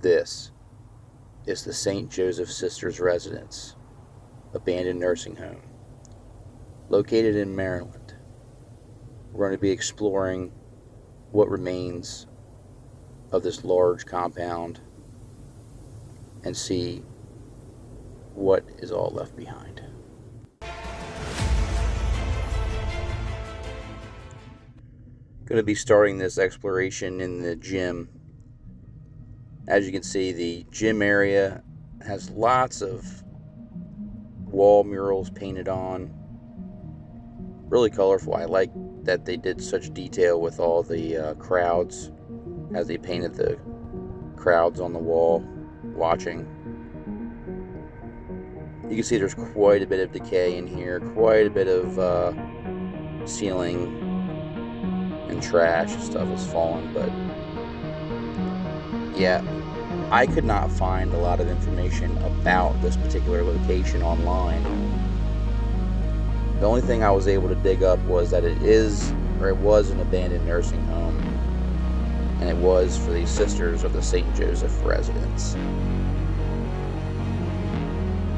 This is the St. Joseph Sisters Residence, abandoned nursing home, located in Maryland. We're going to be exploring what remains of this large compound and see what is all left behind. Going to be starting this exploration in the gym. As you can see, the gym area has lots of wall murals painted on. Really colorful. I like that they did such detail with all the crowds as they painted the crowds on the wall watching. You can see there's quite a bit of decay in here, quite a bit of ceiling and trash and stuff has fallen, but yeah, I could not find a lot of information about this particular location online. The only thing I was able to dig up was that it was an abandoned nursing home, and it was for the Sisters of the St. Joseph Residence.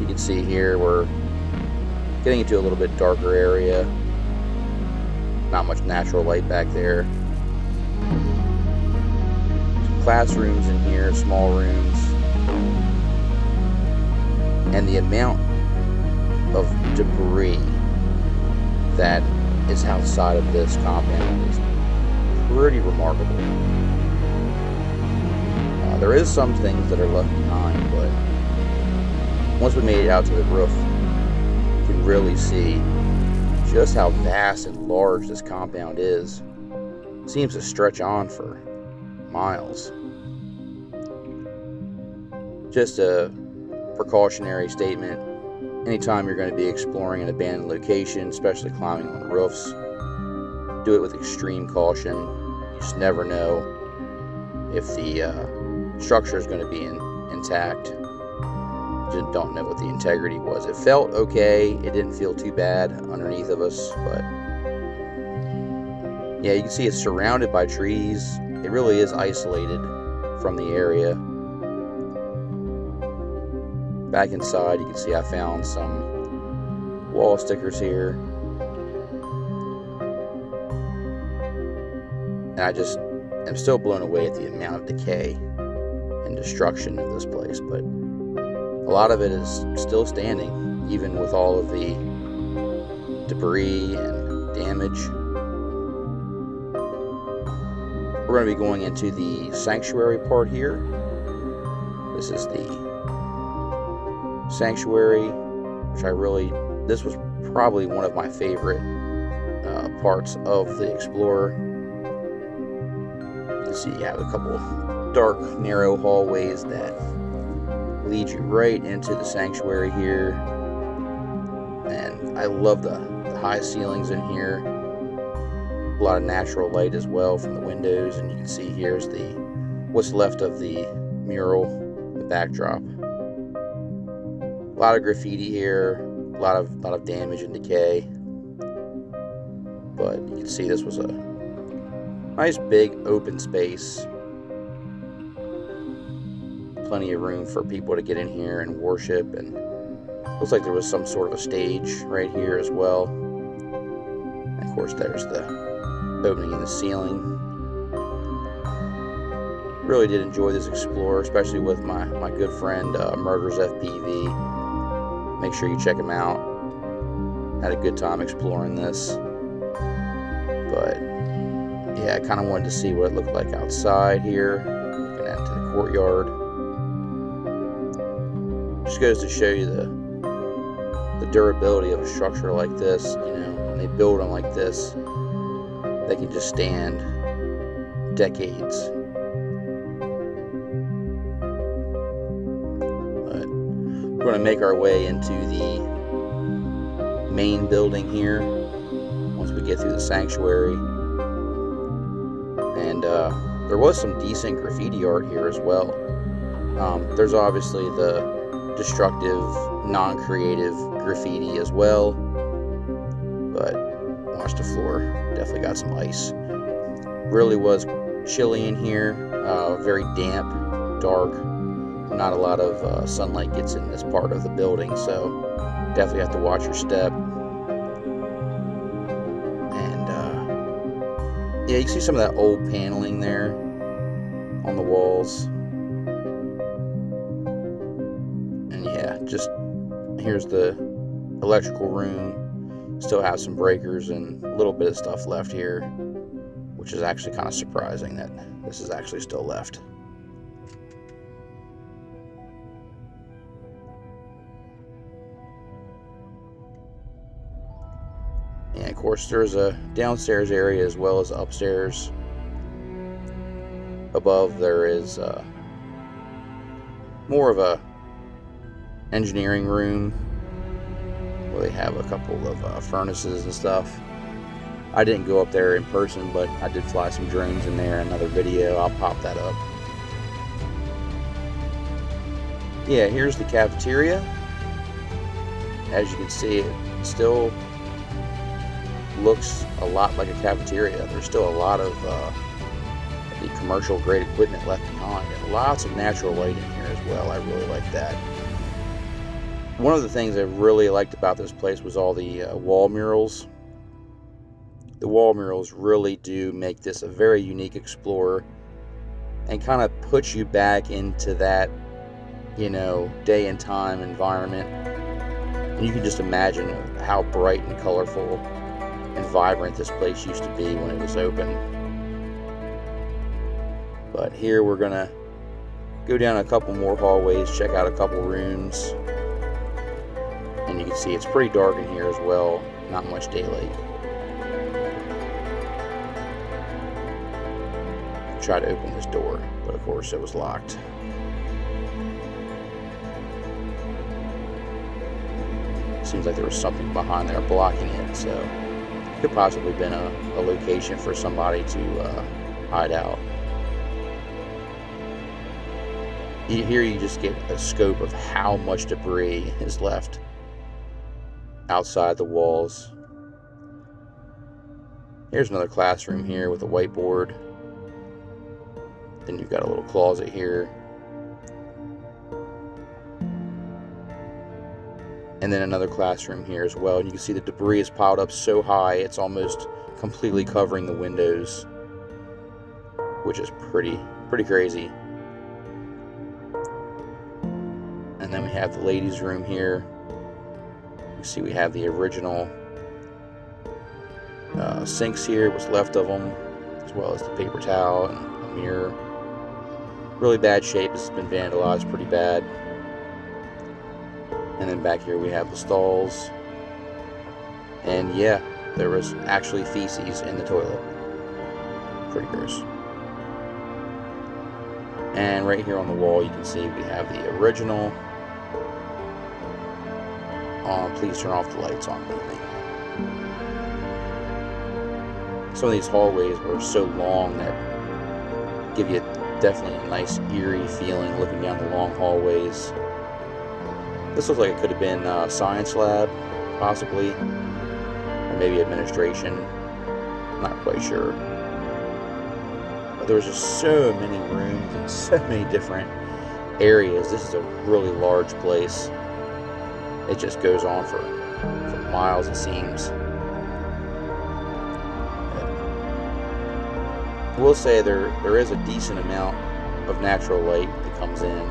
You can see here we're getting into a little bit darker area. Not much natural light back there. Some classrooms in here, small rooms. And the amount of debris that is outside of this compound is pretty remarkable. There is some things that are left behind, but once we made it out to the roof, you can really see just how vast and large this compound is. It seems to stretch on for miles. Just a precautionary statement. Anytime you're going to be exploring an abandoned location, especially climbing on roofs, do it with extreme caution. You just never know if the structure is going to be intact. Just don't know what the integrity was. It felt okay. It didn't feel too bad underneath of us, but yeah, you can see it's surrounded by trees. It really is isolated from the area. Back inside, you can see I found some wall stickers here. And I just am still blown away at the amount of decay and destruction of this place, but a lot of it is still standing, even with all of the debris and damage. We're going to be going into the sanctuary part here. This is the sanctuary, which this was probably one of my favorite parts of the Explorer. You can see you have a couple dark, narrow hallways that lead you right into the sanctuary here, and I love the high ceilings in here. A lot of natural light as well from the windows, and you can see here's what's left of the mural, the backdrop. A lot of graffiti here, a lot of damage and decay, but you can see this was a nice big open space. Plenty of room for people to get in here and worship, and looks like there was some sort of a stage right here as well. And of course there's the opening in the ceiling. Really did enjoy this Explorer, especially with my good friend Murders FPV. Make sure you check him out. Had a good time exploring this. But yeah, I kind of wanted to see what it looked like outside here. Looking into the courtyard. Just goes to show you the durability of a structure like this. You know, when they build them like this, they can just stand decades. But we're going to make our way into the main building here once we get through the sanctuary. And there was some decent graffiti art here as well. There's obviously the destructive, non-creative graffiti as well, but watch the floor, definitely got some ice. Really was chilly in here, very damp, dark, not a lot of sunlight gets in this part of the building, so definitely have to watch your step. And yeah, you can see some of that old paneling there on the walls. And yeah, just here's the electrical room. Still have some breakers and a little bit of stuff left here, which is actually kind of surprising that this is actually still left. And of course there's a downstairs area as well as upstairs. Above there is more of a engineering room where they have a couple of furnaces and stuff. I didn't go up there in person, but I did fly some drones in there. Another video, I'll pop that up. Yeah, here's the cafeteria. As you can see, it still looks a lot like a cafeteria. There's still a lot of the commercial grade equipment left behind, and lots of natural light in here as well. I really like that. One of the things I really liked about this place was all the wall murals. The wall murals really do make this a very unique Explorer and kind of puts you back into that, you know, day and time environment. And you can just imagine how bright and colorful and vibrant this place used to be when it was open. But here we're gonna go down a couple more hallways, check out a couple rooms, and you can see it's pretty dark in here as well, not much daylight. Try to open this door, but of course it was locked. Seems like there was something behind there blocking it, so it could possibly have been a location for somebody to hide out. Here you just get a scope of how much debris is left outside the walls. Here's another classroom here with a whiteboard. Then you've got a little closet here. And then another classroom here as well. And you can see the debris is piled up so high it's almost completely covering the windows, which is pretty crazy. And then we have the ladies' room here. You see we have the original sinks here, what's left of them, as well as the paper towel and a mirror. Really bad shape. This has been vandalized pretty bad. And then back here we have the stalls. And yeah, there was actually feces in the toilet. Pretty gross. And right here on the wall you can see we have the original. Please turn off the lights on moving. Some of these hallways were so long that give you definitely a nice eerie feeling looking down the long hallways. This looks like it could have been a science lab, possibly, or maybe administration. Not quite sure. But there was just so many rooms and so many different areas. This is a really large place. It just goes on for miles, it seems. I will say there is a decent amount of natural light that comes in.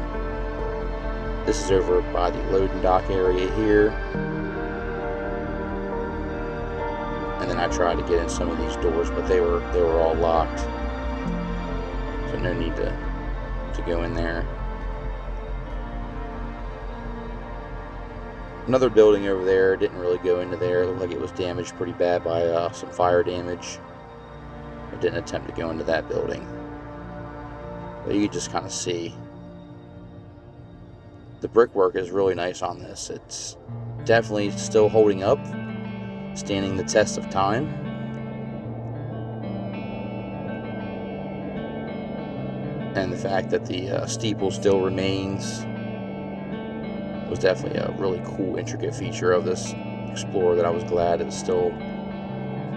This is over by the loading dock area here. And then I tried to get in some of these doors, but they were all locked. So no need to go in there. Another building over there, didn't really go into there. It looked like it was damaged pretty bad by some fire damage. I didn't attempt to go into that building. But you can just kind of see. The brickwork is really nice on this. It's definitely still holding up, standing the test of time. And the fact that the steeple still remains was definitely a really cool, intricate feature of this Explorer that I was glad it was still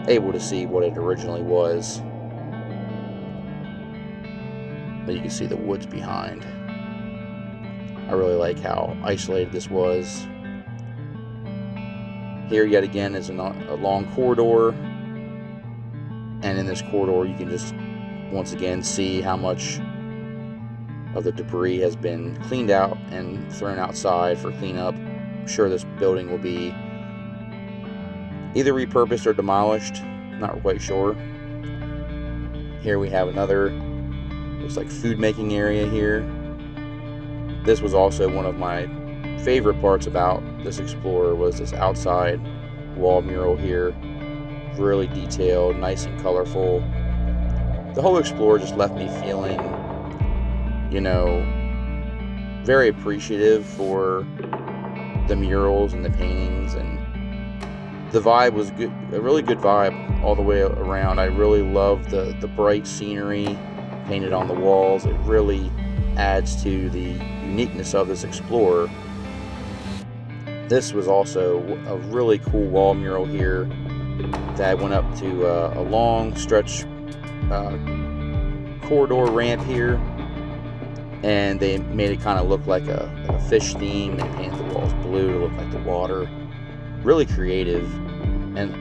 able to see what it originally was. But you can see the woods behind. I really like how isolated this was. Here yet again is a long corridor, and in this corridor you can just once again see how much of the debris has been cleaned out and thrown outside for cleanup. I'm sure this building will be either repurposed or demolished, not quite sure. Here we have another, looks like food making area here. This was also one of my favorite parts about this Explorer, was this outside wall mural here. Really detailed, nice and colorful. The whole Explorer just left me feeling, you know, very appreciative for the murals and the paintings, and the vibe was good, a really good vibe all the way around. I really love the bright scenery painted on the walls. It really adds to the uniqueness of this Explorer. This was also a really cool wall mural here that went up to a long stretch corridor ramp here, and they made it kind of look like a fish theme. They painted the walls blue to look like the water. Really creative, and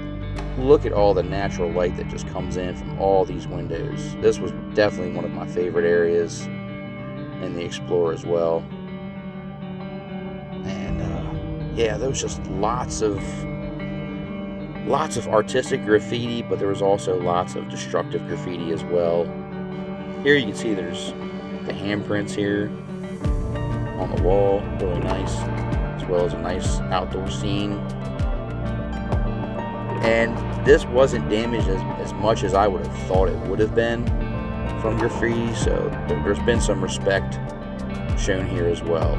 look at all the natural light that just comes in from all these windows. This was definitely one of my favorite areas in the Explorer as well. And yeah, there was just lots of artistic graffiti, but there was also lots of destructive graffiti as well. Here you can see there's the handprints here on the wall, really nice, as well as a nice outdoor scene. And this wasn't damaged as much as I would have thought it would have been from graffiti, so there's been some respect shown here as well.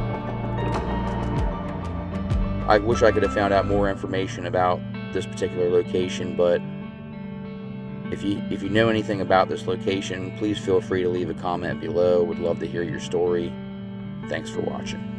I wish I could have found out more information about this particular location, but if you know anything about this location, please feel free to leave a comment below. Would love to hear your story. Thanks for watching.